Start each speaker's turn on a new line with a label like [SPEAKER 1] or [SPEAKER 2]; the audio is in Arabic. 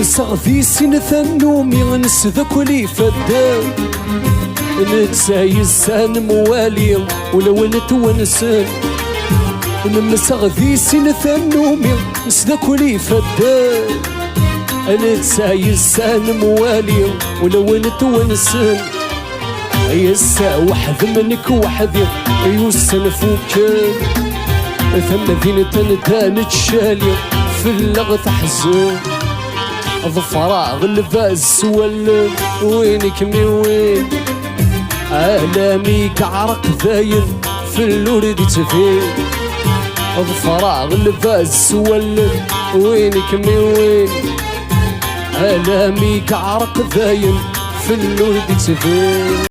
[SPEAKER 1] نمسغ سين ثنومي نسذك ولي فدان نتسايس موالي ولو نتونسن نمسغ سين ثنومي نسذك ولي فدان نتسايس موالي ولو نتونسن يسا وحد منك وحدي يوسن فوكان ثم ذين تندان تشالي في اللغط حزون ظفراغ الفاز سوال وينك من وين عالمي كعرق ذاين في اللورد تفين ظفراغ الفاز سوال وينك من وين عالمي كعرق ذاين في اللورد تفين